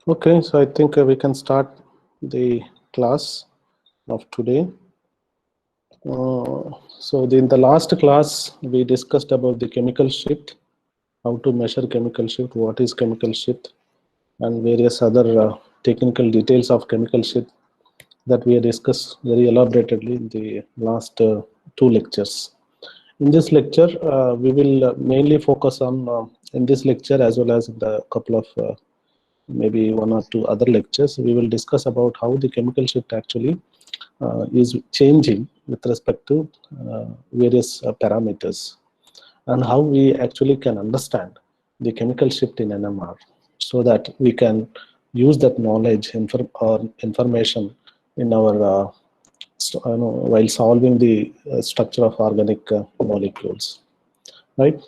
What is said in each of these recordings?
Okay, so I think we can start the class of today. In the last class, we discussed about the chemical shift, how to measure chemical shift, what is chemical shift, and various other technical details of chemical shift that we discussed very elaborately in the last two lectures. In this lecture, we will mainly focus on, in this lecture as well as in the couple of maybe one or two other lectures, we will discuss about how the chemical shift actually is changing with respect to various parameters, and how we actually can understand the chemical shift in NMR, so that we can use that knowledge or information in our while solving the structure of organic molecules, right?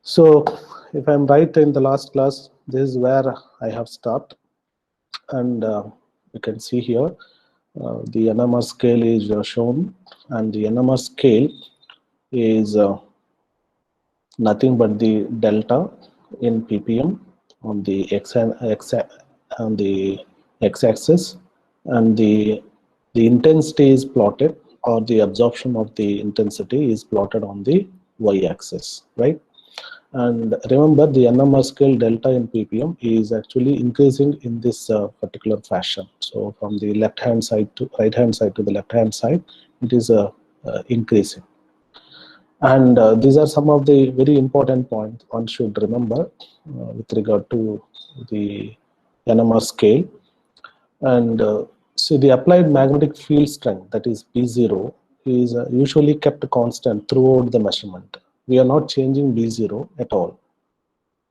So if I'm right, in the last class, this is where I have stopped, and you can see here the NMR scale is shown, and the NMR scale is nothing but the delta in ppm on the on the x-axis, and the intensity is plotted, or the absorption of the intensity is plotted on the y-axis, right? And remember, the NMR scale delta in ppm is actually increasing in this particular fashion. So from the left hand side to right hand side to the left hand side, it is increasing. And these are some of the very important points one should remember with regard to the NMR scale. And see, the applied magnetic field strength, that is B0, is usually kept constant throughout the measurement. We are not changing B0 at all.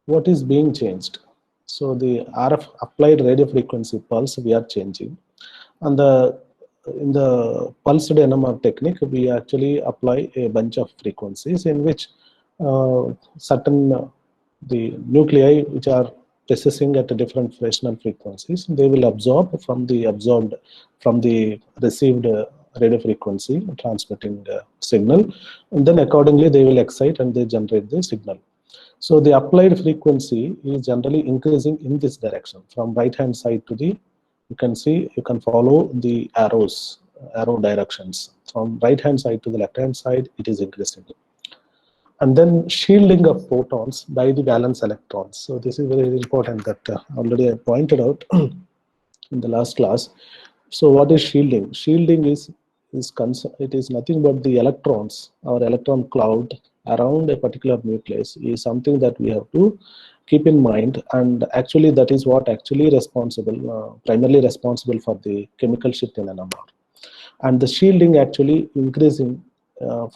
What is being changed? So the RF applied radio frequency pulse we are changing, and in the pulsed NMR technique we actually apply a bunch of frequencies in which certain the nuclei which are processing at different Fresnel frequencies, they will absorb from the received radio frequency transmitting signal, and then accordingly they will excite and they generate the signal. So the applied frequency is generally increasing in this direction from right hand side to the, you can see, you can follow the arrow directions from right hand side to the left hand side, it is increasing. And then shielding of photons by the valence electrons. So this is very important that already I pointed out in the last class. So what is shielding? Shielding is it is nothing but the electrons or electron cloud around a particular nucleus is something that we have to keep in mind, and actually that is what actually responsible, primarily responsible for the chemical shift in NMR. And the shielding actually increasing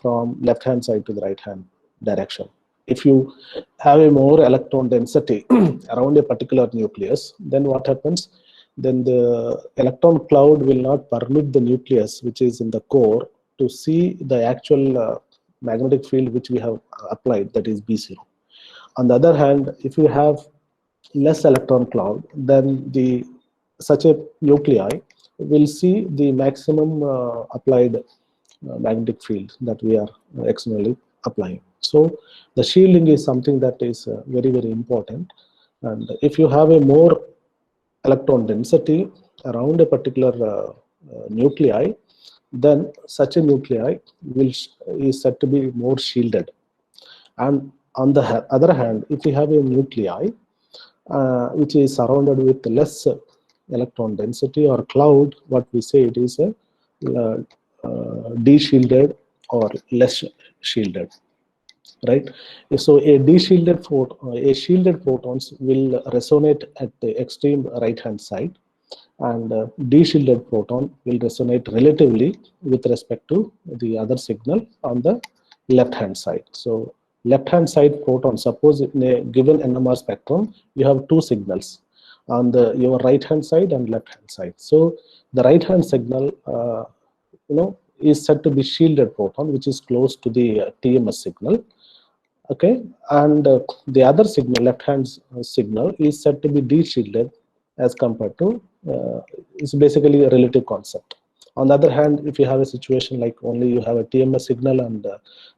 from left hand side to the right hand direction. If you have a more electron density around a particular nucleus, then what happens? Then the electron cloud will not permit the nucleus which is in the core to see the actual magnetic field which we have applied, that is B0. On the other hand, if you have less electron cloud, then such a nuclei will see the maximum applied magnetic field that we are externally applying. So the shielding is something that is very, very important. And if you have a more electron density around a particular nuclei, then such a nuclei is said to be more shielded. And on the other hand, if you have a nuclei which is surrounded with less electron density or cloud, what we say it is a de-shielded or less shielded, right? So a shielded photons will resonate at the extreme right hand side, and de-shielded photon will resonate relatively with respect to the other signal on the left hand side. So left hand side photon, suppose in a given NMR spectrum you have two signals on your right hand side and left hand side. So the right hand signal is said to be shielded photon, which is close to the TMS signal. Okay, and the other signal, left hand signal, is said to be de-shielded as compared to it's basically a relative concept. On the other hand, if you have a situation like only you have a TMS signal and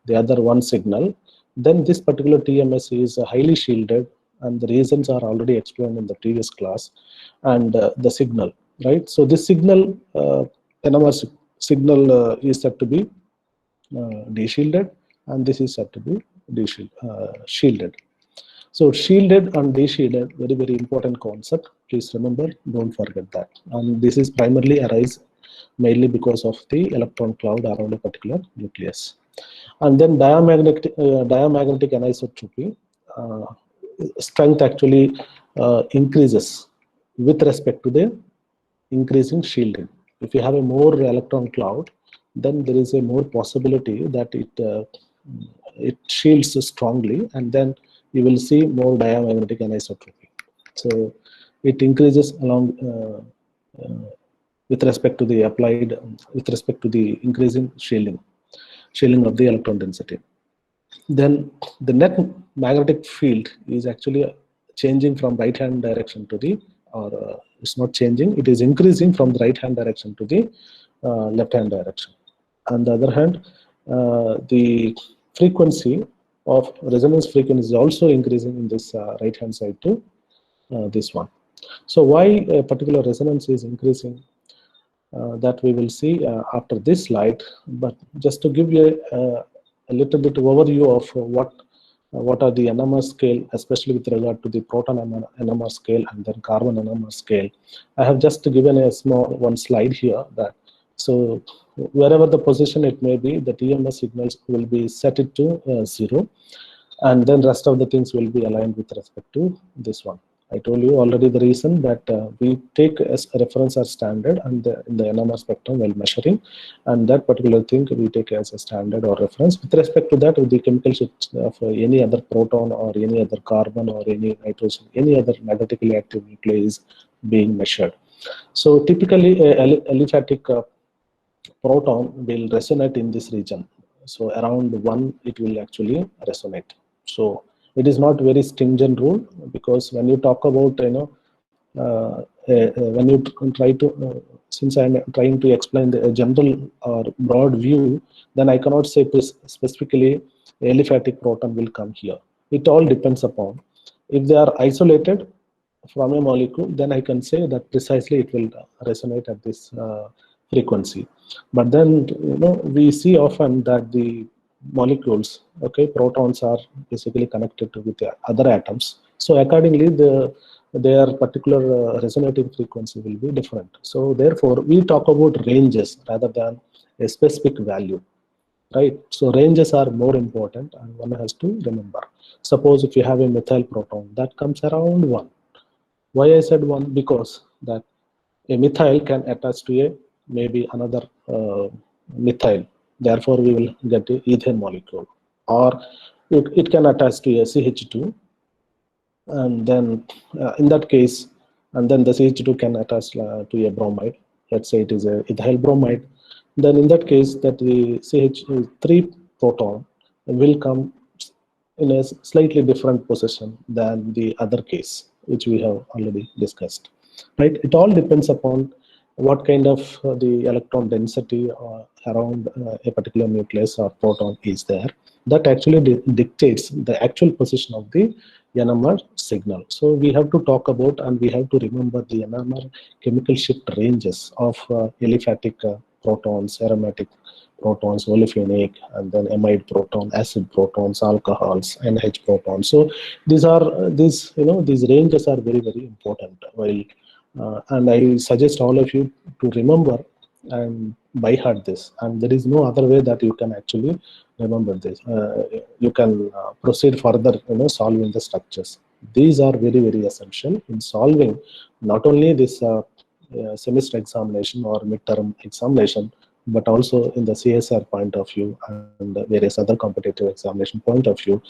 the other one signal, then this particular TMS is highly shielded, and the reasons are already explained in the previous class, and the signal, right? So this signal, NMR signal is said to be de-shielded, and this is said to be shielded. So shielded and de-shielded, very, very important concept. Please remember, don't forget that. And this is primarily arise mainly because of the electron cloud around a particular nucleus. And then diamagnetic anisotropy, strength actually increases with respect to the increasing shielding. If you have a more electron cloud, then there is a more possibility that it shields strongly, and then you will see more diamagnetic anisotropy. So it increases along with respect to the with respect to the increasing shielding of the electron density. Then the net magnetic field is actually changing from right hand direction to the, or it's not changing, it is increasing from the right hand direction to the left hand direction. On the other hand, the frequency of resonance frequency is also increasing in this right hand side to this one. So why a particular resonance is increasing, that we will see after this slide. But just to give you a little bit overview of what are the NMR scale, especially with regard to the proton NMR scale and then carbon NMR scale. I have just given a small one slide here, that so wherever the position it may be, the TMS signals will be set it to 0, and then rest of the things will be aligned with respect to this one. I told you already the reason that we take as a reference as standard, and in the NMR spectrum while measuring, and that particular thing we take as a standard or reference. With respect to that, with the chemical shift of any other proton or any other carbon or any nitrogen, any other magnetically active nuclei is being measured. So typically aliphatic proton will resonate in this region. So around 1 it will actually resonate. So it is not very stringent rule, because when you talk about when you try to since I'm trying to explain the general or broad view, then I cannot say specifically aliphatic proton will come here. It all depends upon, if they are isolated from a molecule, then I can say that precisely it will resonate at this frequency. But then we see often that the molecules, okay, protons are basically connected with the other atoms. So accordingly, their particular resonating frequency will be different. So therefore, we talk about ranges rather than a specific value, right? So ranges are more important, and one has to remember. Suppose if you have a methyl proton that comes around 1. Why I said 1? Because that a methyl can attach to a maybe another methyl. Therefore, we will get a ethane molecule, or it can attach to a CH2, and then in that case, and then the CH2 can attach to a bromide. Let's say it is a ethyl bromide. Then in that case, that the CH3 proton will come in a slightly different position than the other case, which we have already discussed, right? It all depends upon what kind of the electron density around a particular nucleus or proton is there. That actually dictates the actual position of the NMR signal. So we have to talk about, and we have to remember the NMR chemical shift ranges of aliphatic protons, aromatic protons, olefinic, and then amide proton, acid protons, alcohols, NH protons. So these ranges are very, very important. While and I suggest all of you to remember and by heart this. And there is no other way that you can actually remember this. You can proceed further, solving the structures. These are very, very essential in solving not only this semester examination or midterm examination, but also in the CSR point of view and various other competitive examination point of view.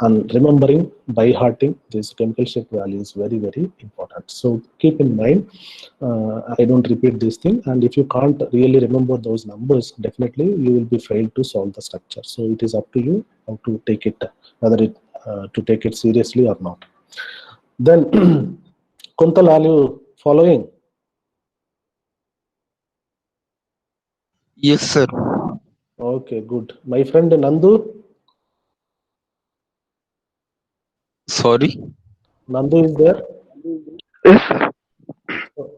And remembering by hearting this chemical shift value is very, very important. So keep in mind, I don't repeat this thing, and if you can't really remember those numbers, definitely you will be failed to solve the structure. So it is up to you how to take it, whether to take it seriously or not. Then Kuntal, are you following? Yes, sir. Okay, good. My friend Nandu? Sorry. Nandu is there? Yes, sir.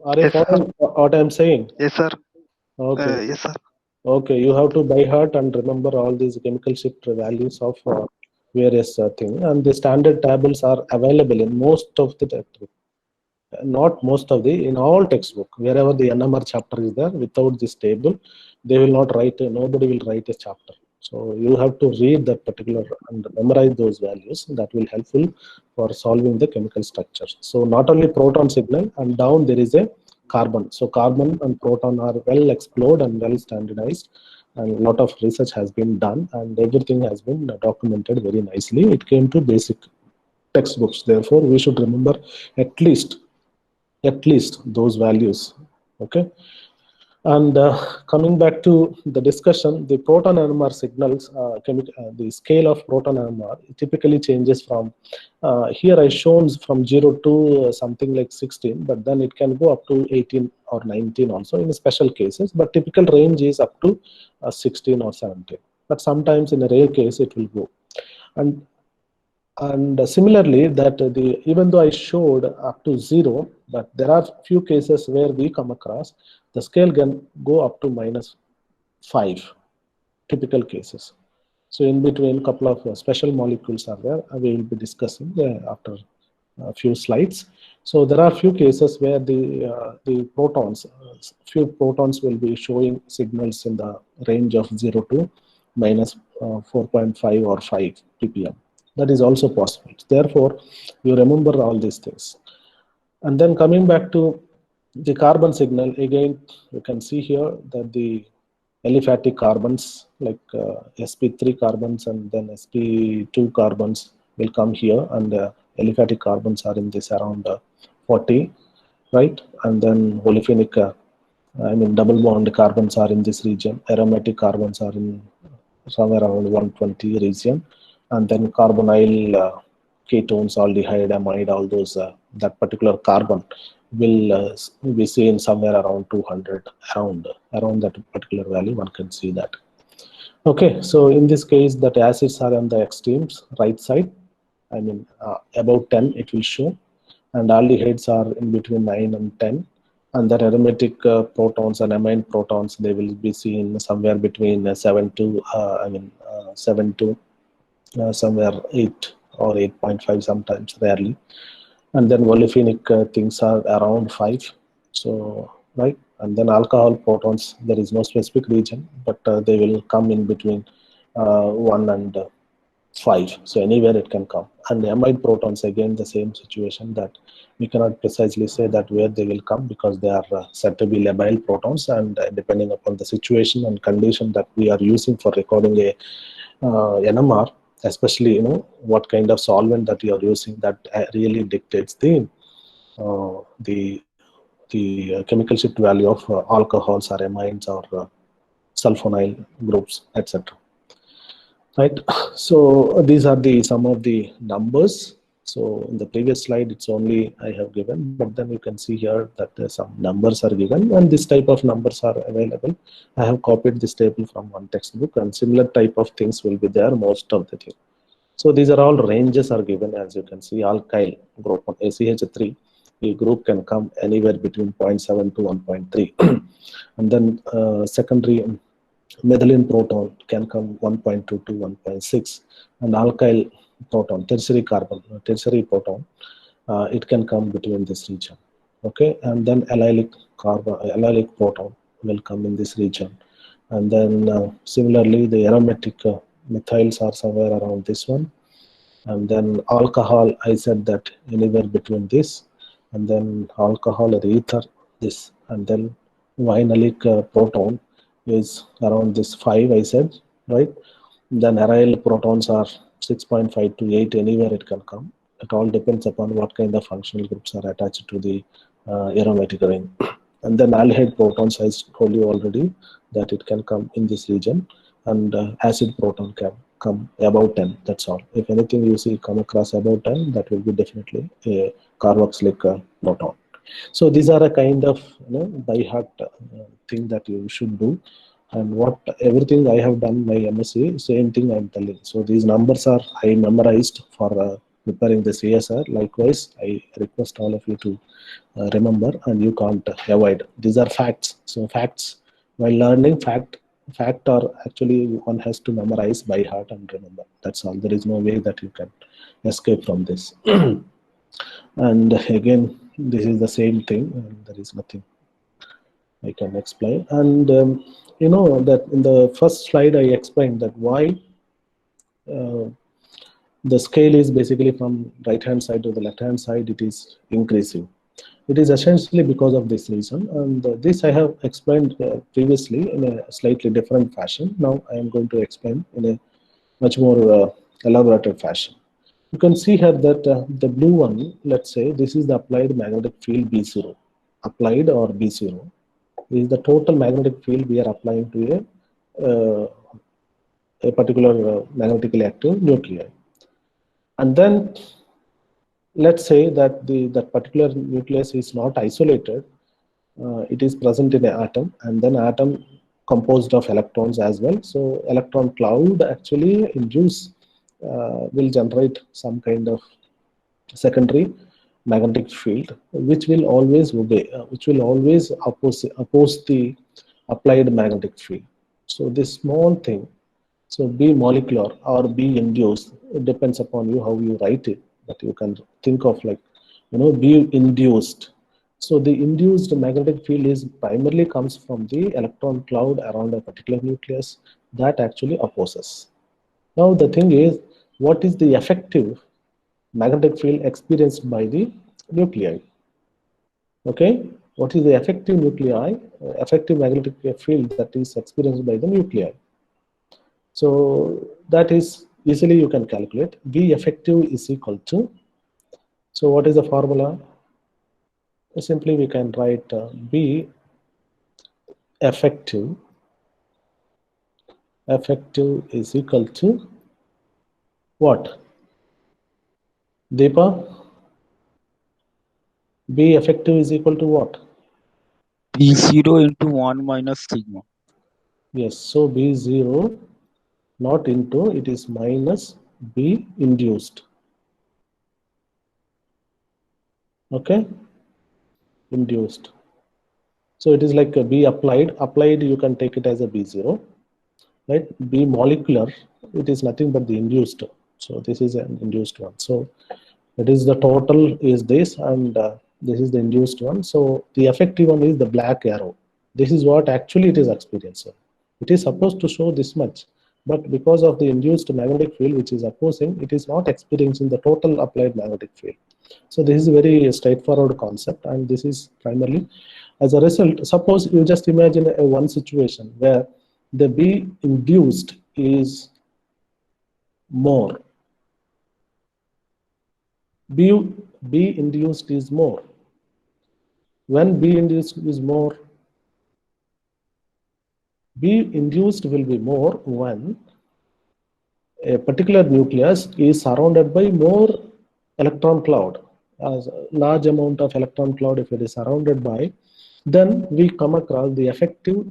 Are you Yes, sir. following what I'm saying? Yes, sir. Okay. Yes, sir. Okay, you have to by heart and remember all these chemical shift values of various thing, and the standard tables are available in most of the textbook. Not most of the, in all textbook. Wherever the NMR chapter is there, without this table, they will not write. Nobody will write a chapter. So you have to read that particular and memorize those values. That will helpful for solving the chemical structures. So not only proton signal, and down there is a carbon. So carbon and proton are well explored and well standardized, and a lot of research has been done, and everything has been documented very nicely. It came to basic textbooks. Therefore, we should remember at least those values. Okay. And coming back to the discussion, the proton NMR signals, the scale of proton NMR typically changes from, here I shown from 0 to something like 16, but then it can go up to 18 or 19 also in special cases, but typical range is up to 16 or 17. But sometimes in a rare case it will go. And similarly, that the even though I showed up to 0, but there are few cases where we come across the scale can go up to -5, typical cases. So in between, couple of special molecules are there. We will be discussing after a few slides. So there are few cases where the protons, few protons will be showing signals in the range of 0 to minus 4.5 or 5 ppm. That is also possible. Therefore, you remember all these things. And then coming back to the carbon signal, again, you can see here that the aliphatic carbons like sp3 carbons and then sp2 carbons will come here, and aliphatic carbons are in this around 40, right? And then olefinic, I mean double bond carbons are in this region, aromatic carbons are in somewhere around 120 region, and then carbonyl ketones, aldehyde, amide, all those, that particular carbon will be seen somewhere around 200, around that particular value. One can see that. Okay, so in this case, that acids are on the extremes, right side. I mean, about 10 it will show, and aldehydes are in between 9 and 10. And the aromatic protons and amine protons, they will be seen somewhere between 7 to, 7 to somewhere 8 or 8.5 sometimes, rarely. And then olefinic things are around 5. So, right. And then alcohol protons, there is no specific region, but they will come in between 1 and 5. So anywhere it can come. And the amide protons, again the same situation, that we cannot precisely say that where they will come, because they are said to be labile protons, and depending upon the situation and condition that we are using for recording a NMR, especially what kind of solvent that you are using, that really dictates the chemical shift value of alcohols or amines or sulfonyl groups, etc. Right. So these are the some of the numbers. So in the previous slide it's only I have given, but then you can see here that some numbers are given, and this type of numbers are available. I have copied this table from one textbook, and similar type of things will be there most of the thing. So these are all ranges are given. As you can see, alkyl group on ACH3, a group can come anywhere between 0.7 to 1.3. And then secondary methylene proton can come 1.2 to 1.6, and alkyl proton, tertiary carbon, tertiary proton, it can come between this region. Okay, and then allylic carbon, allylic proton will come in this region, and then similarly the aromatic methyls are somewhere around this one, and then alcohol, I said that anywhere between this, and then alcohol or ether this, and then vinylic proton is around this 5, I said, right? Then aryl protons are 6.5 to 8, anywhere it can come. It all depends upon what kind of functional groups are attached to the aromatic ring. And then aldehyde protons, I told you already that it can come in this region, and acid proton can come above 10. That's all. If anything you see come across above 10, that will be definitely a carboxylic proton. So these are a kind of by heart thing that you should do. And what everything I have done my MSc, same thing I'm telling. So these numbers are I memorized for preparing this ASR. Likewise, I request all of you to remember, and you can't avoid. These are facts. So facts, while learning fact are actually one has to memorize by heart and remember. That's all. There is no way that you can escape from this. And again, this is the same thing, and there is nothing I can explain. And you know that in the first slide I explained that why the scale is basically from right hand side to the left hand side, it is increasing. It is essentially because of this reason, and this I have explained previously in a slightly different fashion. Now I am going to explain in a much more elaborated fashion. You can see here that the blue one, let's say this is the applied magnetic field B0. Applied or B0 is the total magnetic field we are applying to a particular magnetically active nuclei. And then let's say that that particular nucleus is not isolated. It is present in an atom, and then atom composed of electrons as well. So electron cloud actually will generate some kind of secondary magnetic field, which will always obey, which will always oppose the applied magnetic field. So this small thing, so B molecular or B induced, it depends upon you how you write it, but you can think of like, B induced. So the induced magnetic field is primarily comes from the electron cloud around a particular nucleus that actually opposes. Now the thing is, what is the effective magnetic field experienced by the nuclei? Okay, what is the effective effective magnetic field that is experienced by the nuclei? So that is easily you can calculate. B effective is equal to, so what is the formula? Simply we can write B effective is equal to what? Deepa? B effective is equal to what? B0 into 1 minus sigma. Yes, so B0 not into, it is minus B induced. Okay, induced. So it is like a B applied. Applied you can take it as a B0, right? B molecular, it is nothing but the induced. So this is an induced one. So that is the total is this, and this is the induced one. So the effective one is the black arrow. This is what actually it is experiencing. It is supposed to show this much, but because of the induced magnetic field which is opposing, it is not experiencing the total applied magnetic field. So this is a very straightforward concept, and this is primarily as a result. Suppose you just imagine one situation where the B induced is more. B induced is more. When B induced is more, B induced will be more when a particular nucleus is surrounded by more electron cloud. As a large amount of electron cloud, if it is surrounded by, then we come across the effective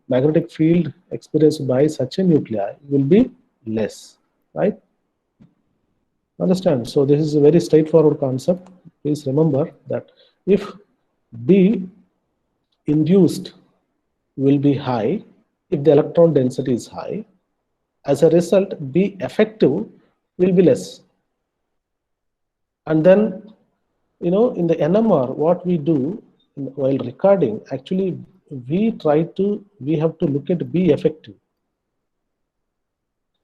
magnetic field experienced by such a nuclei will be less, right? Understand? So this is a very straightforward concept. Please remember that if B induced will be high, if the electron density is high, as a result, B effective will be less. And then, in the NMR, what we do while recording, actually, we have to look at B effective,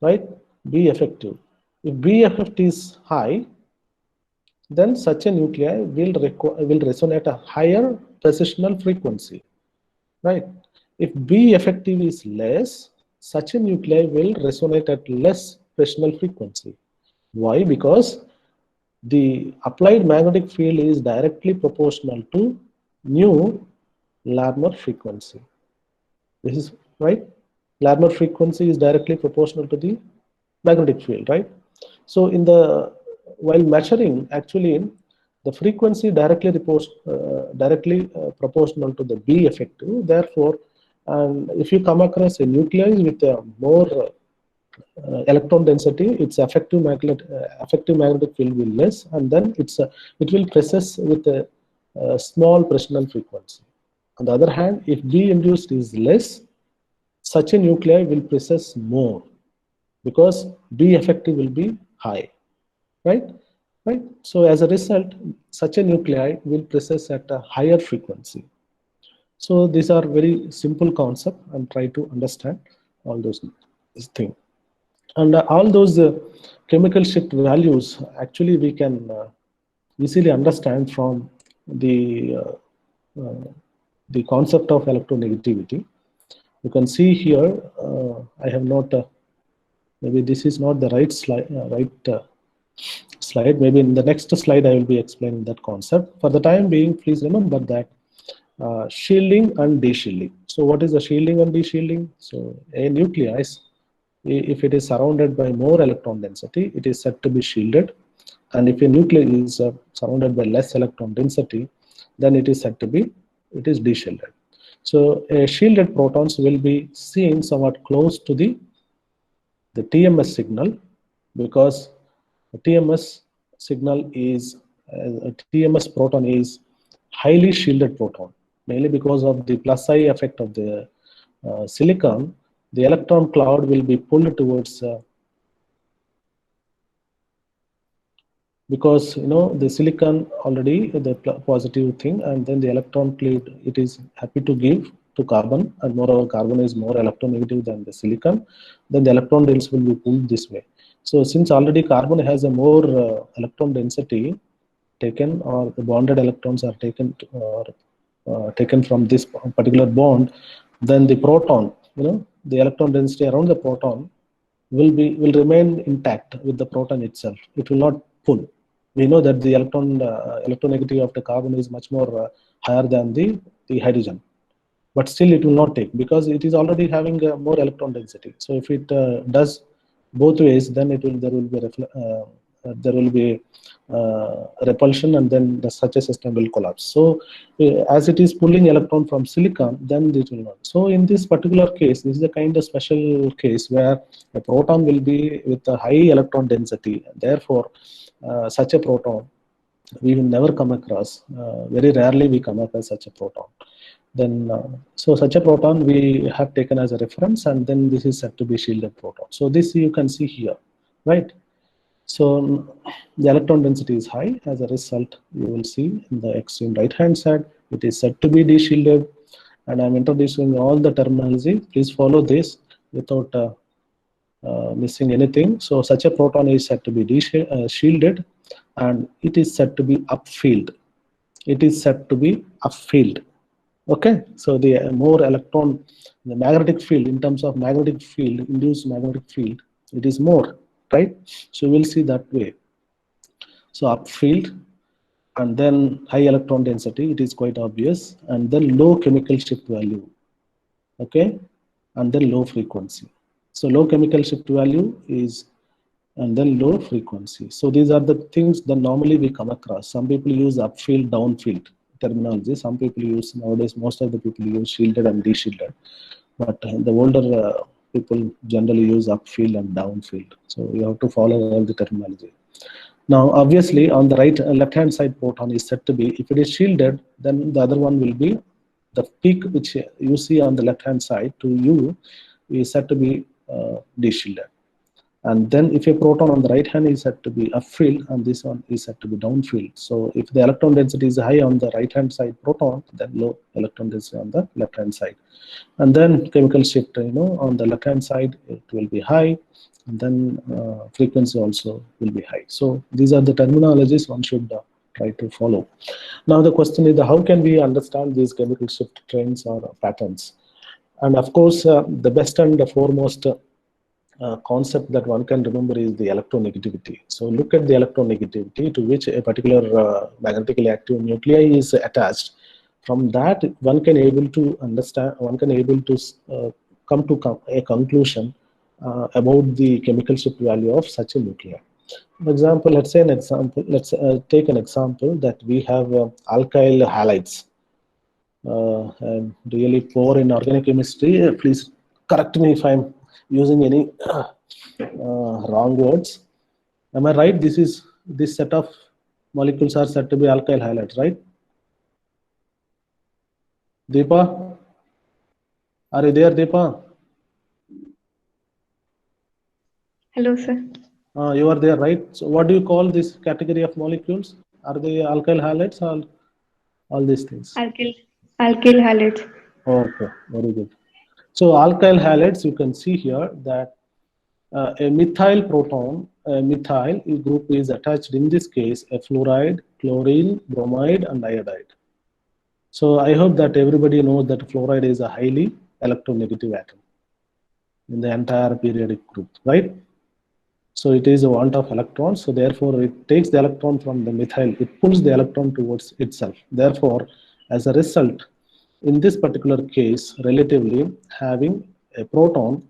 right? B effective. If B effective is high, then such a nuclei will resonate a higher precessional frequency, right? If B effective is less, such a nuclei will resonate at less precessional frequency. Why? Because the applied magnetic field is directly proportional to nu Larmor frequency. This is right. Larmor frequency is directly proportional to the magnetic field, right? So while measuring, actually the frequency directly proportional to the B effective. Therefore, and if you come across a nuclei with a more electron density, its effective magnetic field will be less, and then it will precess with a small Fresnel frequency. On the other hand, if B induced is less, such a nuclei will precess more because B effective will be high, right? So as a result, such a nuclei will precess at a higher frequency. So these are very simple concept, and try to understand all those things. And all those chemical shift values, actually we can easily understand from the concept of electronegativity. You can see here, I have not, maybe this is not the right slide, slide. Maybe in the next slide I will be explaining that concept. For the time being, please remember that shielding and deshielding. So what is the shielding and deshielding? So a nucleus, if it is surrounded by more electron density, it is said to be shielded. And if a nucleus is surrounded by less electron density, then it is said to be, it is deshielded. So shielded protons will be seen somewhat close to the TMS signal, because the TMS signal is, a TMS proton is highly shielded proton, mainly because of the plus I effect of the silicon. The electron cloud will be pulled towards, because the silicon already the positive thing, and then the electron cloud, it is happy to give to carbon, and moreover carbon is more electronegative than the silicon, then the electron rails will be pulled this way. So since already carbon has a more electron density taken, or the bonded electrons are taken taken from this particular bond, then the proton, the electron density around the proton will remain intact with the proton itself. It will not pull. We know that the electronegativity of the carbon is much more higher than the hydrogen, but still it will not take, because it is already having more electron density. So if it does both ways, then there will be repulsion, and then such a system will collapse. So as it is pulling electron from silicon, then it will not. So in this particular case, this is a kind of special case where a proton will be with a high electron density. Therefore, such a proton we will never come across. Very rarely we come across such a proton. Then so such a proton we have taken as a reference, and then this is said to be shielded proton. So this you can see here, right? So the electron density is high. As a result, you will see in the extreme right hand side, it is said to be deshielded. And I'm introducing all the terminology. Please follow this without missing anything. So such a proton is said to be shielded, and it is said to be upfield. It is said to be upfield. Okay, so the more electron, the magnetic field, in terms of magnetic field, induced magnetic field, it is more, right? So we'll see that way. So upfield, and then high electron density, it is quite obvious, and then low chemical shift value, okay, and then low frequency. So low chemical shift value is, and then low frequency. So these are the things that normally we come across. Some people use upfield, downfield terminology. Some people use, nowadays most of the people use shielded and deshielded, but the older people generally use upfield and downfield. So you have to follow all the terminology. Now obviously on the left hand side proton is said to be, if it is shielded, then the other one will be, the peak which you see on the left hand side to you is said to be deshielded. And then if a proton on the right hand is said to be upfield, and this one is said to be downfield. So if the electron density is high on the right hand side proton, then low electron density on the left hand side. And then chemical shift, on the left hand side it will be high, and then frequency also will be high. So these are the terminologies one should try to follow. Now the question is, how can we understand these chemical shift trends or patterns? And of course, the best and the foremost concept that one can remember is the electronegativity. So look at the electronegativity to which a particular magnetically active nuclei is attached. From that, one can able to understand, one can able to come to a conclusion about the chemical shift value of such a nuclei. For example, let's take an example that we have alkyl halides. I'm really poor in organic chemistry. Please correct me if I'm using any wrong words. Am I right? This set of molecules are said to be alkyl halides, right? Deepa, are you there, Deepa? Hello, sir. You are there, right? So what do you call this category of molecules? Are they alkyl halides or all these things? Alkyl halides. Okay, very good. So alkyl halides, you can see here that a methyl proton, a methyl group is attached, in this case, a fluoride, chlorine, bromide, and iodide. So I hope that everybody knows that fluoride is a highly electronegative atom in the entire periodic group, right? So it is a want of electrons. So therefore, it takes the electron from the methyl. It pulls the electron towards itself. Therefore, as a result, in this particular case, relatively having a proton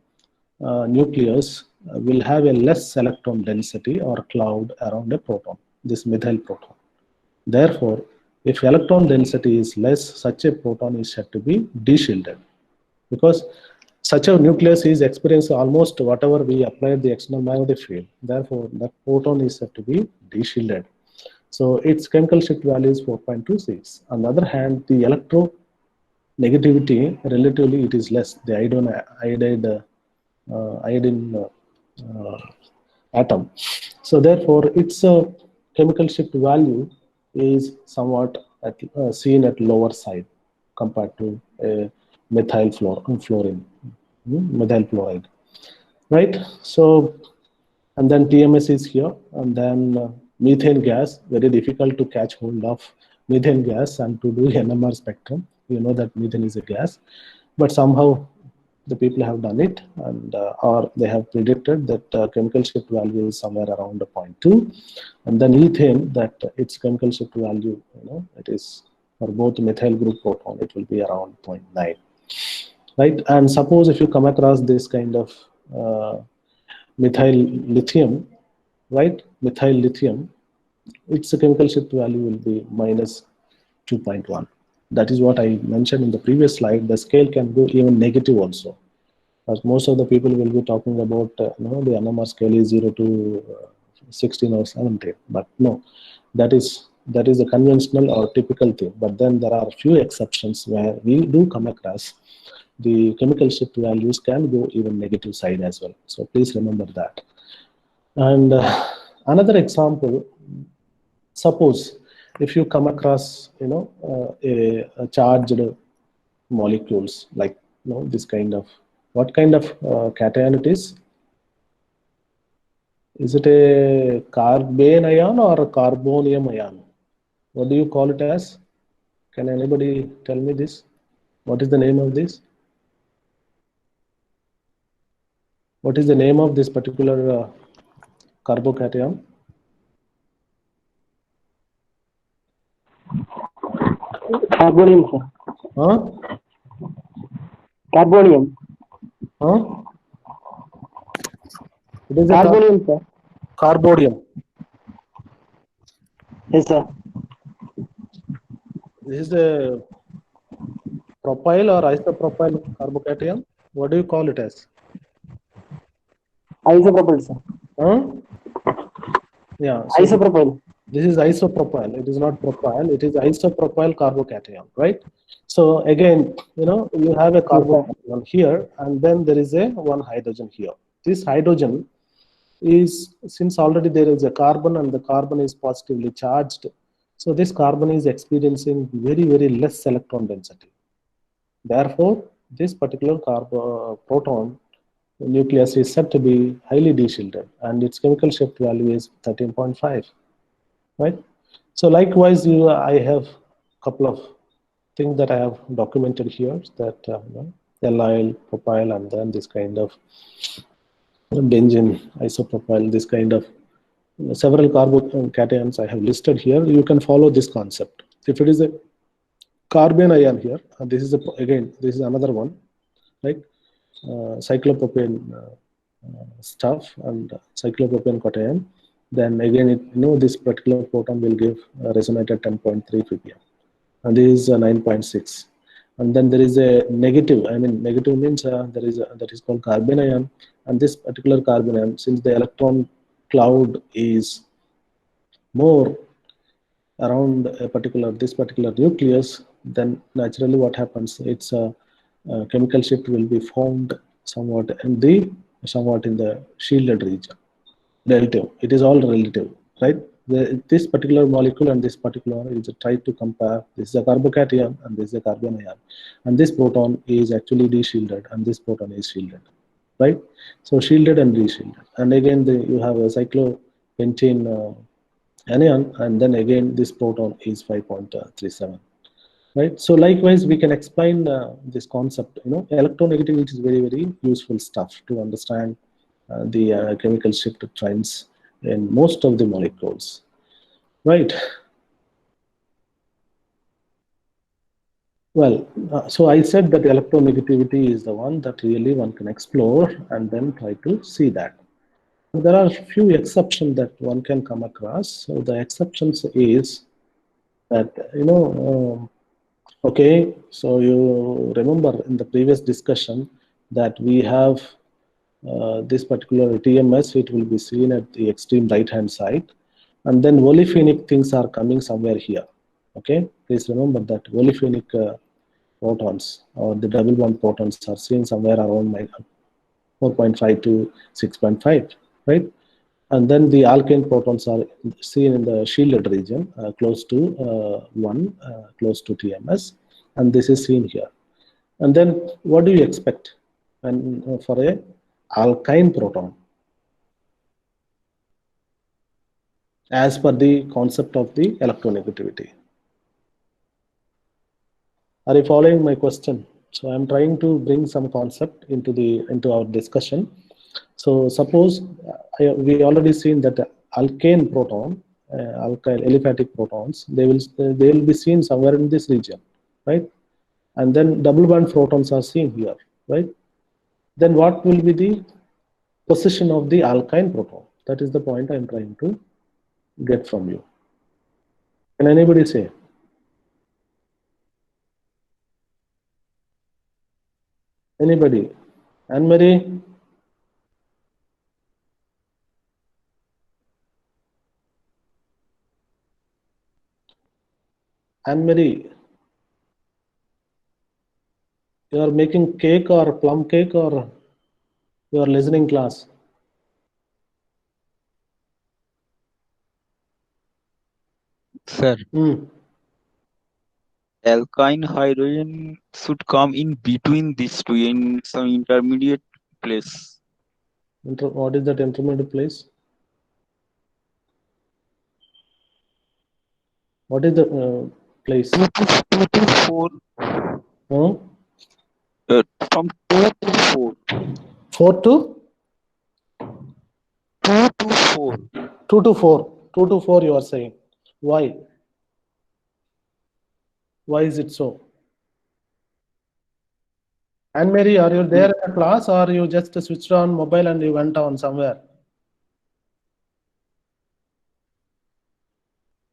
nucleus will have a less electron density or cloud around a proton, this methyl proton. Therefore, if electron density is less, such a proton is said to be de-shielded, because such a nucleus is experiencing almost whatever we applied the external magnetic field. Therefore, the proton is said to be de-shielded. So its chemical shift value is 4.26. On the other hand, the electronegativity, relatively it is less. The iodine atom. So therefore, its chemical shift value is somewhat seen at lower side compared to methyl fluorine, methyl fluoride, right? So, and then TMS is here, and then methane gas, very difficult to catch hold of methane gas and to do NMR spectrum. You know that methane is a gas, but somehow the people have done it, and or they have predicted that chemical shift value is somewhere around 0.2, and then ethane, that its chemical shift value, it is for both methyl group proton, it will be around 0.9, right? And suppose if you come across this kind of methyl lithium, right? Methyl lithium, its chemical shift value will be minus 2.1. That is what I mentioned in the previous slide. The scale can go even negative also. As most of the people will be talking about, the NMR scale is 0 to 16 or 17, but no, that is a conventional or typical thing. But then there are a few exceptions where we do come across the chemical shift values can go even negative side as well. So please remember that. And another example, suppose if you come across, a charged molecules like, this kind of, what kind of cation it is? Is it a carbene ion or a carbonium ion? What do you call it as? Can anybody tell me this? What is the name of this? What is the name of this particular carbocation? Carbonium, sir. Huh? Carbonium. Huh? It is a Carbonium, sir. carbodium. Yes, sir. This is a propyl or isopropyl carbocation. What do you call it as? Isopropyl, sir. Huh? Yeah. So Isopropyl. this is isopropyl. It is not propyl. It is isopropyl carbocation, right? So again, you have a carbocation here, and then there is a one hydrogen here. This hydrogen is, since already there is a carbon and the carbon is positively charged, so this carbon is experiencing very, very less electron density. Therefore, this particular proton nucleus is said to be highly de-shielded, and its chemical shift value is 13.5, right? So likewise, I have a couple of things that I have documented here, that allyl, propyl, and then this kind of benzene, isopropyl, this kind of several carbocations I have listed here. You can follow this concept. If it is a carbene ion here, this is this is another one, right? Cyclopropane stuff and cyclopropane cation. Then again, this particular proton will give resonate at 10.3 ppm, and this is 9.6. And then there is a negative. I mean, negative means there is that is called carbon ion. And this particular carbon ion, since the electron cloud is more around this particular nucleus, then naturally what happens? It's a chemical shift will be formed somewhat in the shielded region. Relative. It is all relative, right? This particular molecule and this particular is tried to compare. This is a carbocation and this is a carbon ion, and this proton is actually de-shielded and this proton is shielded, right? So shielded and de-shielded, and again you have a cyclopentane anion, and then again this proton is 5.37. Right. So likewise, we can explain this concept. Electronegativity is very, very useful stuff to understand the chemical shift trends in most of the molecules. Right. Well, so I said that electronegativity is the one that really one can explore and then try to see that. There are few exceptions that one can come across. So the exceptions is that, okay, so you remember in the previous discussion that we have this particular TMS, it will be seen at the extreme right hand side, and then olefinic things are coming somewhere here. Okay, please remember that olefinic protons or the double bond protons are seen somewhere around 4.5 to 6.5, right? And then the alkane protons are seen in the shielded region close to 1, close to TMS, and this is seen here. And then what do you expect for a alkyne proton? As per the concept of the electronegativity. Are you following my question? So I'm trying to bring some concept into our discussion. So suppose we already seen that alkane proton, alkyl aliphatic protons, they will be seen somewhere in this region, right? And then double bond protons are seen here, right? Then what will be the position of the alkyne proton? That is the point I'm trying to get from you. Can anybody say? Anybody? Anne-Marie? Anne-Marie, you are making cake or plum cake or you are listening class? Sir, alkyne hydrogen should come in between these two in some intermediate place. What is that intermediate place? What is the place? 2 to 4. From 2 to 4. 4 to? 2 to 4. 2 to 4. 2 to 4 you are saying. Why? Why is it so? Anne-Marie, are you there in the class or you just switched on mobile and you went on somewhere?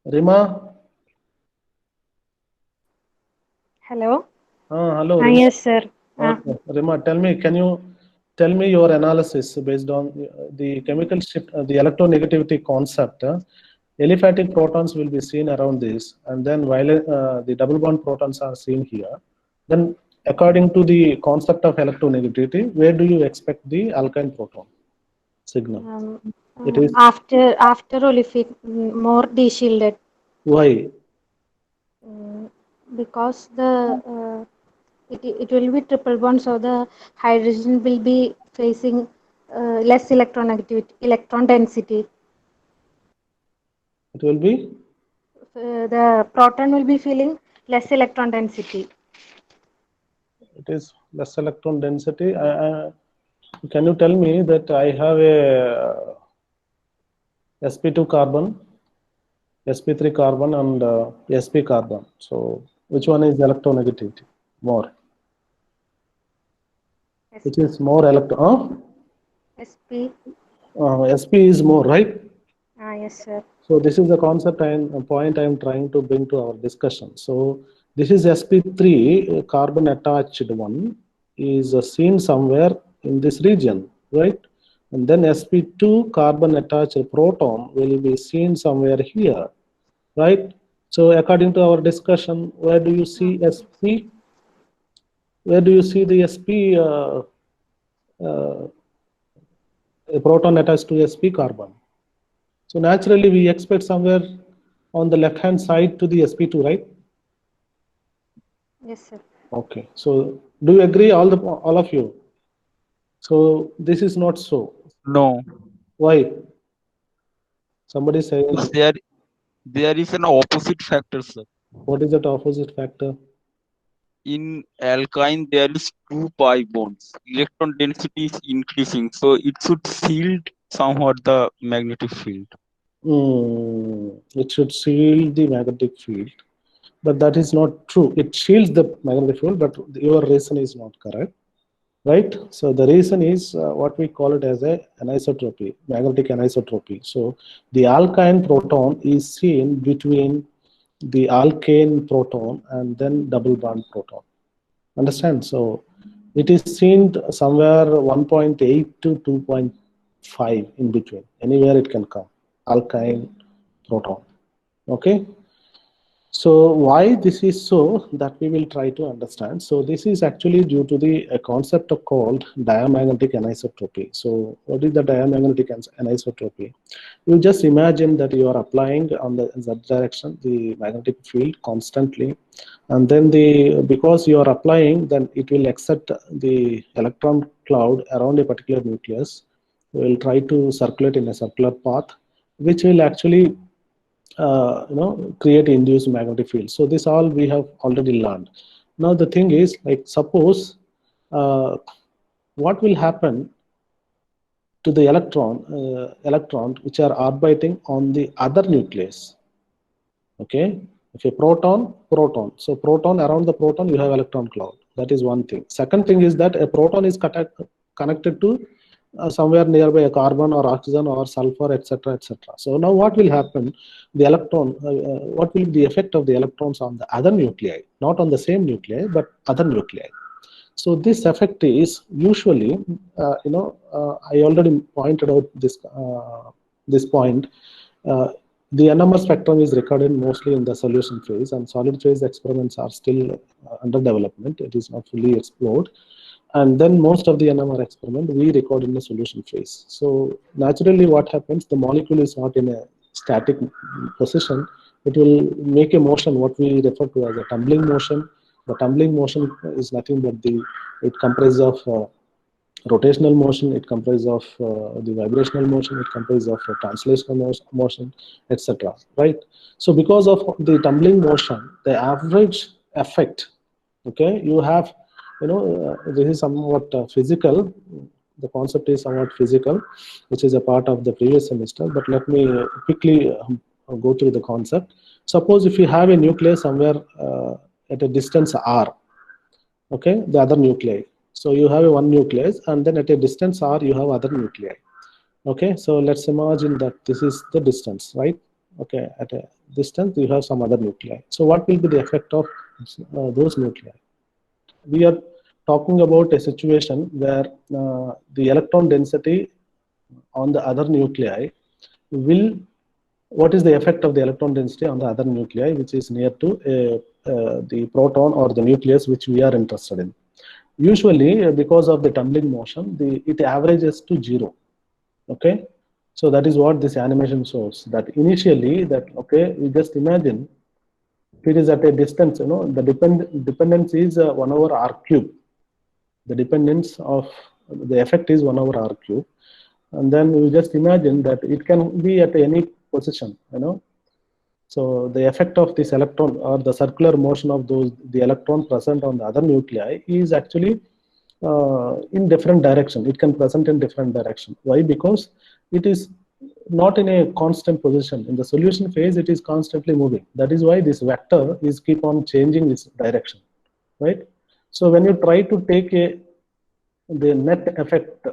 Rima? Hello. Hello, Rima. Yes, sir. Okay. Rima, can you tell me your analysis based on the chemical shift, the electronegativity concept? Aliphatic protons will be seen around this, and then while the double bond protons are seen here, then according to the concept of electronegativity, where do you expect the alkyne proton signal? It is after olefin more de-shielded. Why? Because the it will be triple bond, so the hydrogen will be facing less electron density. It will be? The proton will be feeling less electron density. It is less electron density. Can you tell me that I have a sp2 carbon, sp3 carbon, and sp carbon? So which one is electronegativity more? Which is more electron? sp. Sp is more, right? Yes, sir. So this is the concept and point I am trying to bring to our discussion. So This is sp3 carbon attached one is seen somewhere in this region, right? And then sp2 carbon attached proton will be seen somewhere here, right? So according to our discussion, where do you see sp? Where do you see the sp a proton attached to sp carbon? So naturally we expect somewhere on the left hand side to the sp2, right? Yes, sir. Okay, so do you agree, all of you? So this is not so. No, Why? Somebody say, because there is an opposite factor, sir. what is that opposite factor? In alkyne, there is 2 pi bonds. Electron density is increasing, so it should shield somewhat the magnetic field. It should shield the magnetic field, but that is not true. It shields the magnetic field, but your reason is not correct, right? So the reason is what we call it as a anisotropy, magnetic anisotropy. So the alkyne proton is seen between the alkane proton and then double bond proton. Understand? So it is seen somewhere 1.8 to 2.5 in between. Anywhere it can come. Alkyne proton. Okay. So why this is so, that we will try to understand. So this is actually due to the concept of called diamagnetic anisotropy. So what is the diamagnetic anisotropy? You just imagine that you are applying on the z direction the magnetic field constantly, and then because you are applying, then it will accept the electron cloud around a particular nucleus. It will try to circulate in a circular path, which will actually create induced magnetic field. So this all we have already learned. Now the thing is, like, suppose what will happen to the electron which are orbiting on the other nucleus. Okay, if a proton, so proton, around the proton you have electron cloud. That is one thing. Second thing is that a proton is connected to somewhere nearby a carbon or oxygen or sulfur, etc., etc. So now what will happen? The electron, what will be the effect of the electrons on the other nuclei, not on the same nuclei, but other nuclei? So this effect is usually, I already pointed out this point. The NMR spectrum is recorded mostly in the solution phase, and solid phase experiments are still under development. It is not fully explored. And then most of the NMR experiment we record in the solution phase. So naturally what happens, the molecule is not in a static position. It will make a motion, what we refer to as a tumbling motion. The tumbling motion is nothing but it comprises of rotational motion, it comprises of the vibrational motion, it comprises of translational motion, etc. Right? So because of the tumbling motion, the average effect, okay, you have, this is somewhat physical. The concept is somewhat physical, which is a part of the previous semester. But let me quickly go through the concept. Suppose if you have a nucleus somewhere at a distance r, okay, the other nuclei. So you have one nucleus, and then at a distance r you have other nuclei. Okay, so let's imagine that this is the distance, right? Okay, at a distance you have some other nuclei. So what will be the effect of those nuclei? We are talking about a situation where the electron density on the other nuclei will, what is the effect of the electron density on the other nuclei which is near to the proton or the nucleus which we are interested in? Usually because of the tumbling motion, it averages to 0. Okay, so that is what this animation shows, that initially that, okay, you just imagine it is at a distance, the dependence is 1 over r cube. The dependence of the effect is 1 over r cube, and then you just imagine that it can be at any position, So the effect of this electron or the circular motion of the electron present on the other nuclei is actually in different direction. It can present in different direction. Why? Because it is not in a constant position. In the solution phase, it is constantly moving. That is why this vector is keep on changing its direction, right? So when you try to take the net effect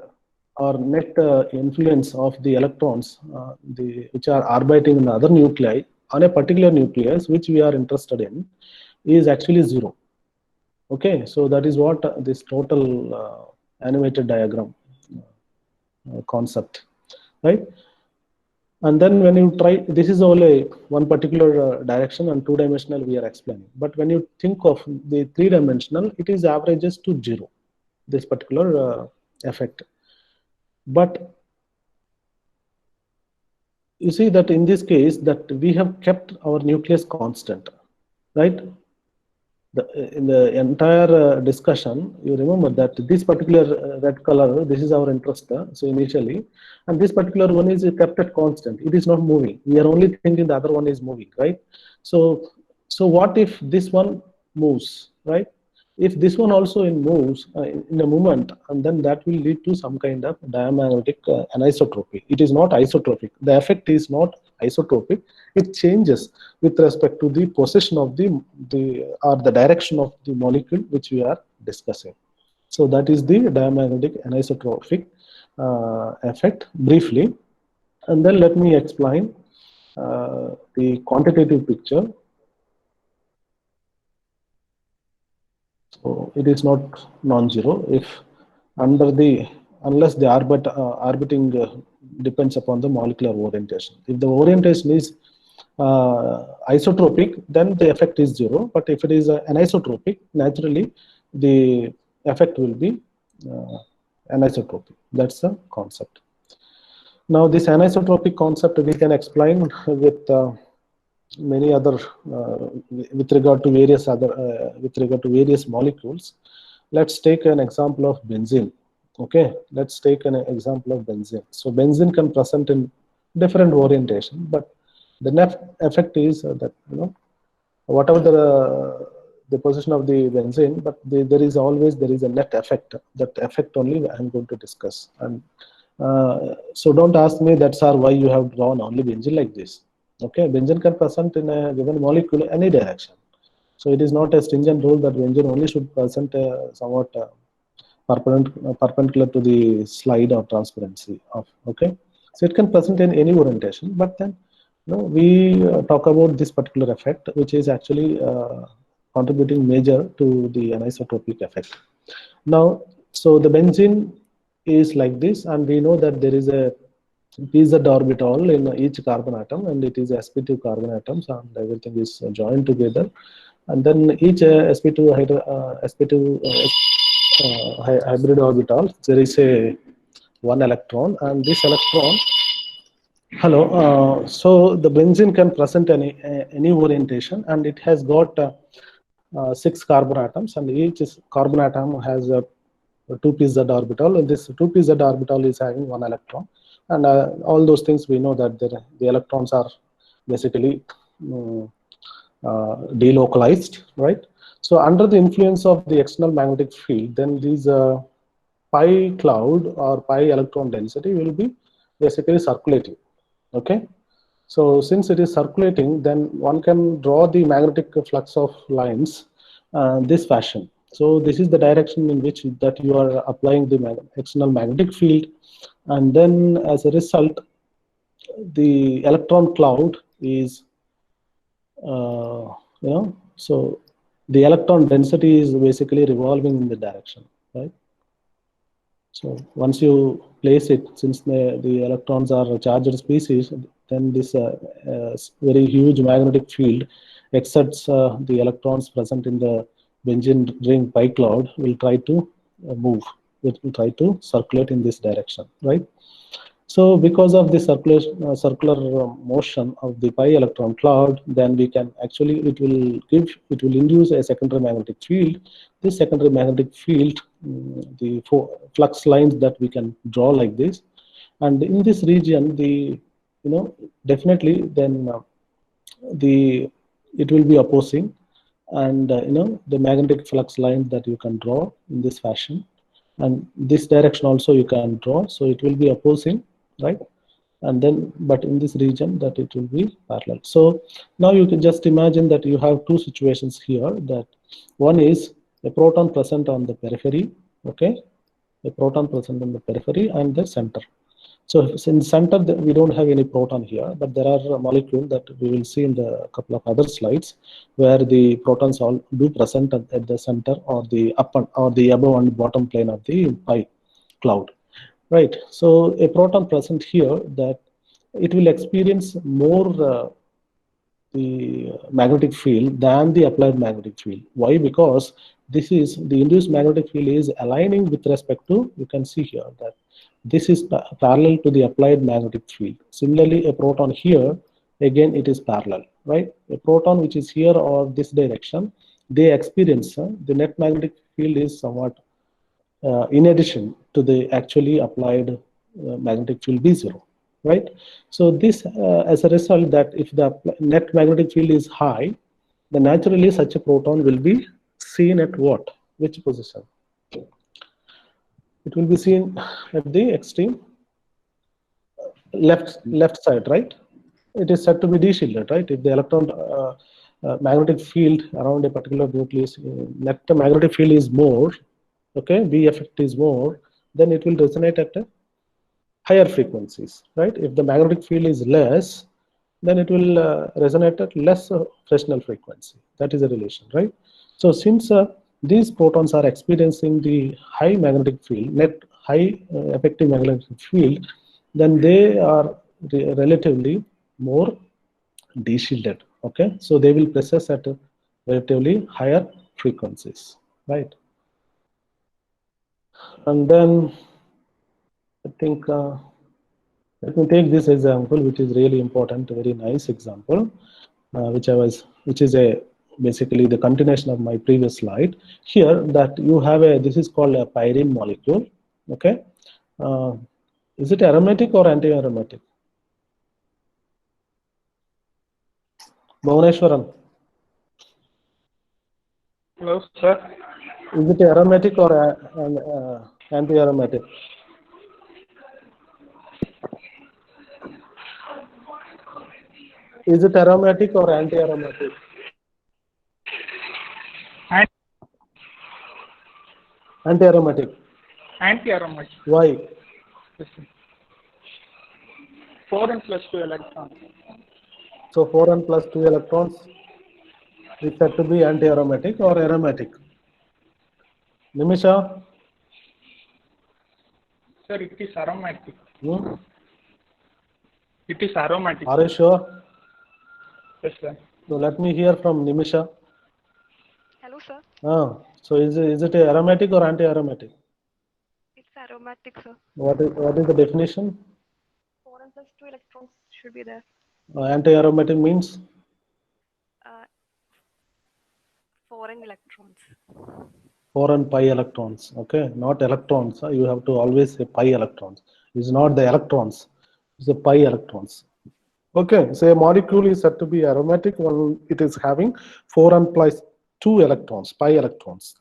or net influence of the electrons, which are orbiting in the other nuclei on a particular nucleus which we are interested in, is actually 0. Okay, so that is what this total animated diagram concept, right? And then when you try, this is only one particular direction and 2-dimensional we are explaining. But when you think of the 3-dimensional, it is averages to 0, this particular effect. But you see that in this case that we have kept our nucleus constant, right? In the entire discussion, you remember that this particular red color, this is our interest, so initially, and this particular one is kept at constant. It is not moving. We are only thinking the other one is moving, right? So what if this one moves, right? If this one also moves in a movement, and then that will lead to some kind of diamagnetic anisotropy. It is not isotropic. The effect is not isotropic. It changes with respect to the position of the direction of the molecule which we are discussing. So that is the diamagnetic anisotropic effect briefly. And then let me explain the quantitative picture. So it is not non-zero if unless the orbiting depends upon the molecular orientation. If the orientation is isotropic, then the effect is 0. But if it is anisotropic, naturally the effect will be anisotropic. That's the concept. Now this anisotropic concept we can explain with many other with regard to various molecules. Let's take an example of benzene. Okay, let's take an example of benzene. So benzene can present in different orientation, but the net effect is that whatever the position of the benzene, but there is a net effect. That effect only I'm going to discuss. And so don't ask me that, sir, why you have drawn only benzene like this. Okay, benzene can present in a given molecule any direction. So it is not a stringent rule that benzene only should present somewhat perpendicular to the slide or transparency of. Okay, so it can present in any orientation. But then we talk about this particular effect, which is actually contributing major to the anisotropic effect. Now, so the benzene is like this, and we know that there is a pz orbital in each carbon atom, and it is sp2 carbon atoms, and everything is joined together, and then each sp2 hybrid orbital, there is a one electron, and this electron, so the benzene can present any orientation, and it has got 6 carbon atoms, and each carbon atom has a 2pz orbital, and this 2pz orbital is having 1 electron. And all those things we know that the electrons are basically delocalized, right? So under the influence of the external magnetic field, then these pi cloud or pi electron density will be basically circulating. Okay, so since it is circulating, then one can draw the magnetic flux of lines this fashion. So this is the direction in which that you are applying the external magnetic field, and then as a result, the electron cloud is, so the electron density is basically revolving in the direction, right? So once you place it, since the electrons are charged species, then this very huge magnetic field exerts the electrons present in the benzene ring pi cloud will try to move. It will try to circulate in this direction, right? So because of the circular motion of the pi electron cloud, then we can actually, it will induce a secondary magnetic field. This secondary magnetic field, the flux lines that we can draw like this, and in this region, definitely then it will be opposing, and the magnetic flux lines that you can draw in this fashion, and this direction also you can draw, so it will be opposing, right? And then, but in this region that it will be parallel. So now you can just imagine that you have two situations here, that one is a proton present on the periphery, okay, a proton present on the periphery and the center. So in the center, we don't have any proton here, but there are molecules that we will see in the couple of other slides where the protons all do present at the center or the upper or the above and bottom plane of the pi cloud, right? So a proton present here, that it will experience more the magnetic field than the applied magnetic field. Why? Because this is the induced magnetic field is aligning with respect to, you can see here that this is parallel to the applied magnetic field. Similarly, a proton here, again it is parallel, right? A proton which is here or this direction, they experience the net magnetic field is somewhat in addition to the actually applied magnetic field B0, right? So this as a result, that if the net magnetic field is high, then naturally such a proton will be seen at what? Which position? It will be seen at the extreme left side, right? It is said to be d-shielded, right? If the electron magnetic field around a particular nucleus, net magnetic field is more, okay, B effect is more, then it will resonate at a higher frequencies, right? If the magnetic field is less, then it will resonate at less Fresnel frequency. That is a relation, right? So since these protons are experiencing the high magnetic field, net high effective magnetic field, then they are relatively more de-shielded, okay? So they will process at relatively higher frequencies, right? And then I think let me take this example, which is really important, a very nice example, which is basically the continuation of my previous slide. Here, that you have this is called a pyrene molecule, okay? Is it aromatic or anti-aromatic? Bhuvaneshwaran. Hello, sir. Is it aromatic or anti-aromatic? Is it aromatic or anti-aromatic? Anti-aromatic. Anti-aromatic. Why? 4n plus 2 electrons. So 4n plus 2 electrons is said to be anti-aromatic or aromatic? Nimisha? Sir, it is aromatic. Hmm? It is aromatic. Are you sure? Yes, sir. So let me hear from Nimisha. Hello, sir. So is it aromatic or anti-aromatic? It's aromatic, sir. What is the definition? 4n plus 2 electrons should be there. Anti-aromatic means 4n electrons. 4n pi electrons. Okay, not electrons. You have to always say pi electrons. It's not the electrons. It's the pi electrons. Okay, so a molecule is said to be aromatic when it is having 4n plus 2 electrons, pi electrons.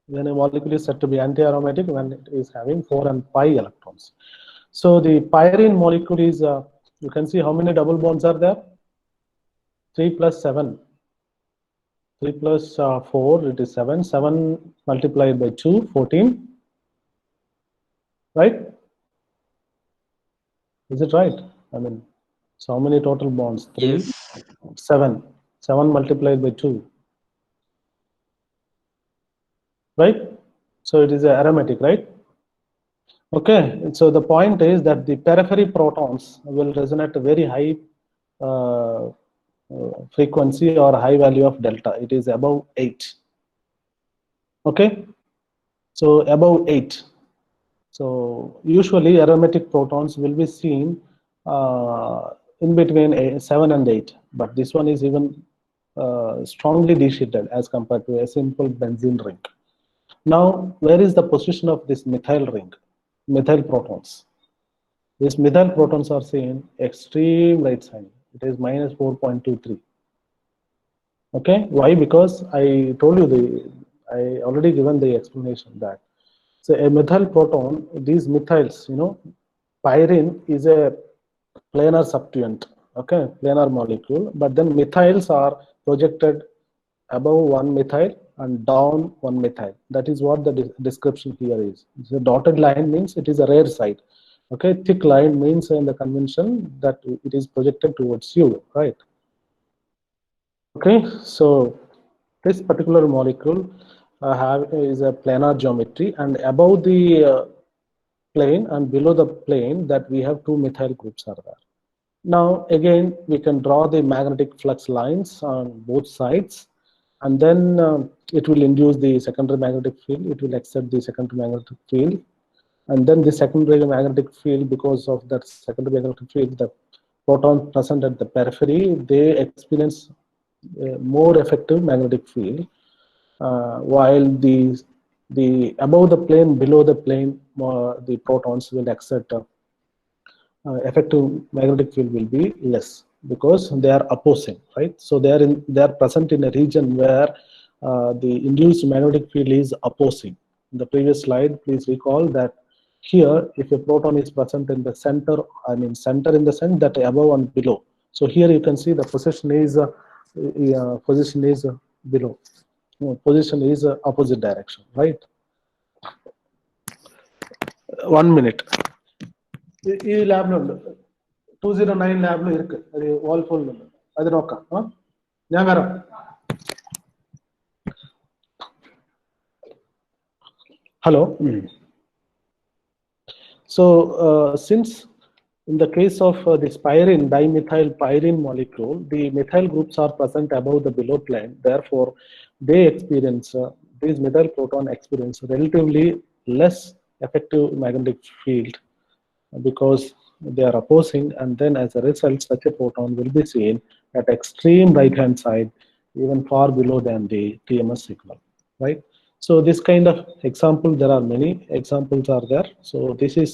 Then a molecule is said to be anti-aromatic when it is having 4n pi electrons. So the pyrene molecule is, you can see how many double bonds are there? 3 plus 7. 3 plus 4, it is 7. 7 multiplied by 2, 14. Right? Is it right? I mean, so how many total bonds? 3, Yes. 7. 7 multiplied by 2. Right? So it is aromatic, right? Okay, so the point is that the periphery protons will resonate at a very high frequency or high value of delta. It is above 8. Okay, so above 8. So usually aromatic protons will be seen in between 7 and 8, but this one is even strongly de-shielded as compared to a simple benzene ring. Now, where is the position of this methyl ring? Methyl protons. These methyl protons are seen extreme right side. It is minus 4.23. Okay, why? Because I told you I already given the explanation that. So a methyl proton, these methyls, pyrene is a planar substituent, okay, planar molecule, but then methyls are projected above one methyl and down one methyl. That is what the description here is. The dotted line means it is a rare site. Okay, thick line means in the convention that it is projected towards you, right? Okay, so this particular molecule is a planar geometry, and above the plane and below the plane that we have two methyl groups are there. Now again we can draw the magnetic flux lines on both sides, and then it will induce the secondary magnetic field, it will accept the secondary magnetic field, and then the secondary magnetic field, because of that secondary magnetic field, the proton present at the periphery, they experience more effective magnetic field, while the above the plane, below the plane, the protons will accept effective magnetic field will be less because they are opposing, right? So they are present in a region where the induced magnetic field is opposing. In the previous slide, please recall that here, if a proton is present in the center, I mean center in the sense that above and below. So here you can see the position is below. No, position is opposite direction, right? 1 minute. ഈ ലാബിലുണ്ട് 209 ലാബിൽ ഇருக்கு ഒരു വാൾ ഫോളിലുണ്ട് അത് നോക്കാം ഞാൻ വരാം hello. So since in the case of this pyrene, dimethyl pyrene molecule, the methyl groups are present above the below plane, therefore they experience these methyl proton experience relatively less effective magnetic field because they are opposing, and then as a result such a proton will be seen at extreme right hand side, even far below than the TMS signal, right? So this kind of example, there are many examples are there. So this is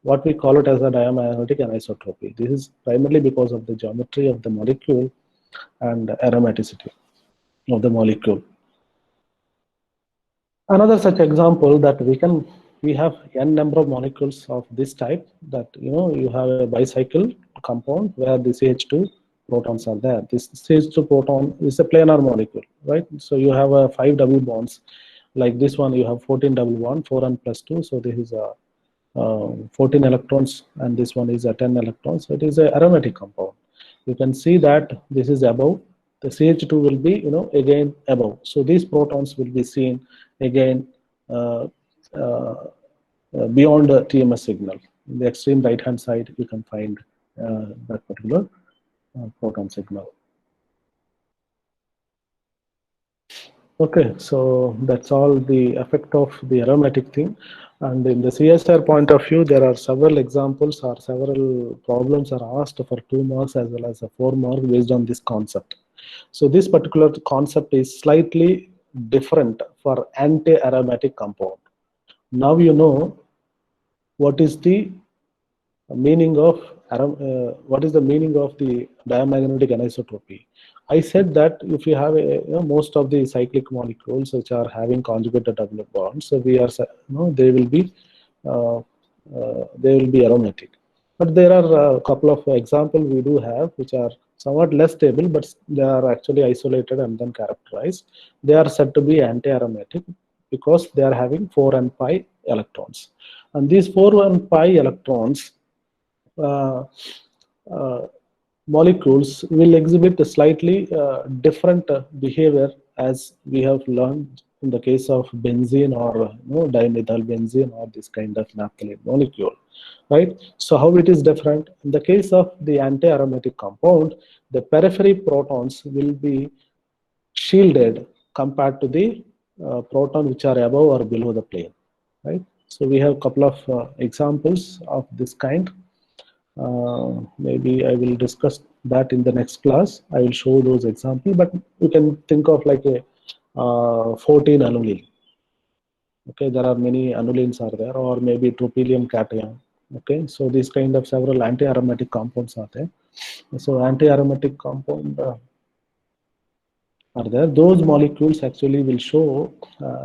what we call it as a diamagnetic anisotropy. This is primarily because of the geometry of the molecule and aromaticity of the molecule. Another such example that we have n number of molecules of this type, that you have a bicycle compound where the CH2 protons are there. This CH2 proton is a planar molecule, right? So you have 5 double bonds. Like this one, you have 14 double bond, 4n plus 2. So this is 14 electrons, and this one is 10 electrons. So it is a aromatic compound. You can see that this is above. The CH2 will be, again above. So these protons will be seen again beyond the TMS signal. In the extreme right hand side, you can find that particular proton signal. Okay, so that's all the effect of the aromatic thing. And in the CSR point of view, there are several examples or several problems are asked for 2 marks as well as a 4 mark based on this concept. So this particular concept is slightly different for anti-aromatic compound. Now you know what is the meaning of the diamagnetic anisotropy. I said that if you have most of the cyclic molecules which are having conjugated double bonds, so they will be aromatic. But there are a couple of examples we do have which are somewhat less stable, but they are actually isolated and then characterized. They are said to be anti-aromatic because they are having 4 and pi electrons, and these 4 and pi electrons molecules will exhibit a slightly different behavior, as we have learned in the case of benzene or dimethyl benzene or this kind of naphthalene molecule, right? So how it is different? In the case of the anti-aromatic compound, the periphery protons will be shielded compared to the proton which are above or below the plane, right? So we have a couple of examples of this kind. Maybe I will discuss that in the next class. I will show those examples, but you can think of like a 14 aniline. Okay, there are many anilines are there, or maybe tropylium cation. Okay, so these kind of several anti-aromatic compounds are there. So anti-aromatic compound are there. Those molecules actually will show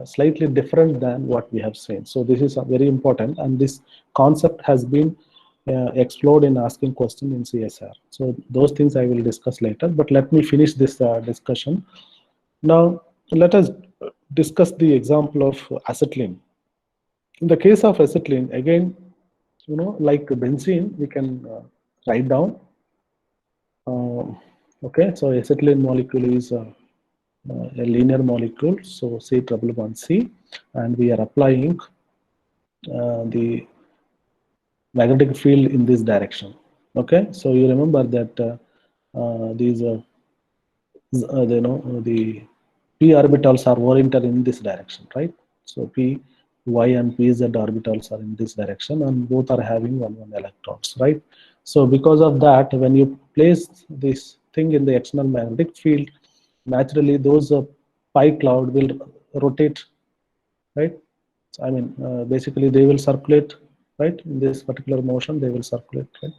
slightly different than what we have seen. So this is very important, and this concept has been explored in asking question in CSR. So those things I will discuss later, but let me finish this discussion. Now let us discuss the example of acetylene. In the case of acetylene, again like benzene, we can write down. Okay, so acetylene molecule is a linear molecule, so C double bond C, and we are applying the magnetic field in this direction. Okay, so you remember that these the p orbitals are oriented in this direction, right? So p y and p z orbitals are in this direction, and both are having 1 electrons, right? So because of that, when you place this thing in the external magnetic field, naturally those pi cloud will rotate, right? I mean, basically they will circulate, right? In this particular motion, they will circulate, right?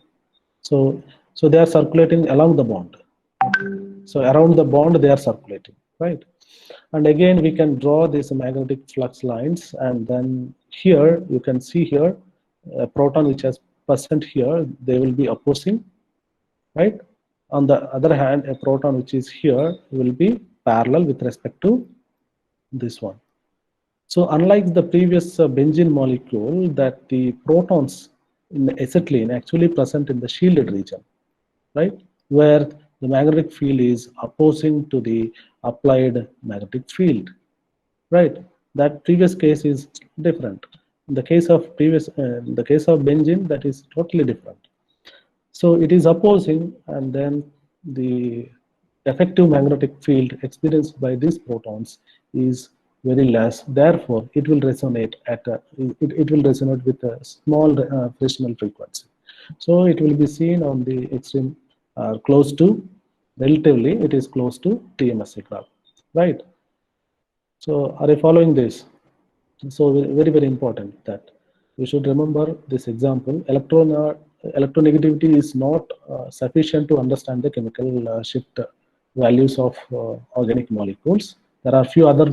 So they are circulating along the bond. So around the bond, they are circulating, right? And again, we can draw these magnetic flux lines, and then here you can see here a proton which has percent here, they will be opposing, right? On the other hand, a proton which is here will be parallel with respect to this one. So unlike the previous benzene molecule, that the protons in the acetylene actually present in the shielded region, right? Where the magnetic field is opposing to the applied magnetic field, right? That previous case is different. In the case of the case of benzene, that is totally different. So it is opposing, and then the effective magnetic field experienced by these protons is very less. Therefore, it will resonate at it will resonate with a small frictional frequency. So it will be seen on the extreme close to, relatively, it is close to TMS signal, right? So are you following this? So very, very important that we should remember this example. Electronegativity is not sufficient to understand the chemical shift values of organic molecules. There are few other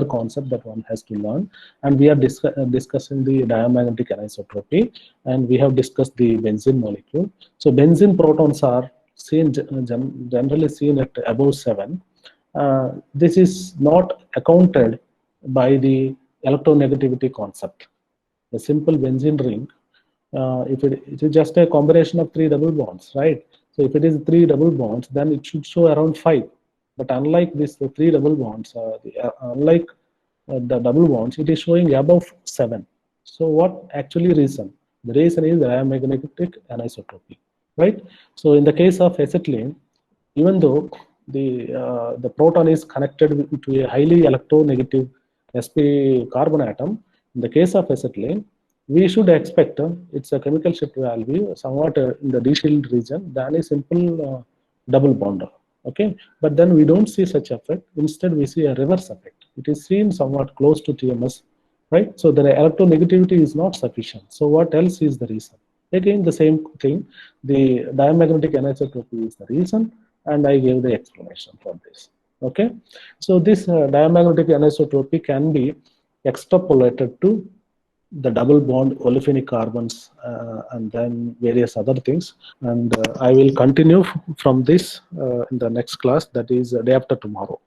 concepts that one has to learn, and we are discussing the diamagnetic anisotropy, and we have discussed the benzene molecule. So benzene protons are seen generally seen at above 7. This is not accounted by the electronegativity concept. The simple benzene ring, if it is just a combination of 3 double bonds, right? So if it is 3 double bonds, then it should show around 5. But unlike this, the 3 double bonds, unlike the double bonds, it is showing above 7. So what actually reason? The reason is the diamagnetic anisotropy, right? So in the case of acetylene, even though the proton is connected to a highly electronegative sp carbon atom, in the case of acetylene, we should expect it's a chemical shift value somewhat in the d-shielded region than a simple double bond. Okay, but then we don't see such effect. Instead, we see a reverse effect. It is seen somewhat close to TMS, right? So the electronegativity is not sufficient. So what else is the reason? Again, the same thing. The diamagnetic anisotropy is the reason, and I gave the explanation for this. Okay, so this diamagnetic anisotropy can be extrapolated to the double bond olefinic carbons and then various other things, and I will continue from this in the next class, that is day after tomorrow.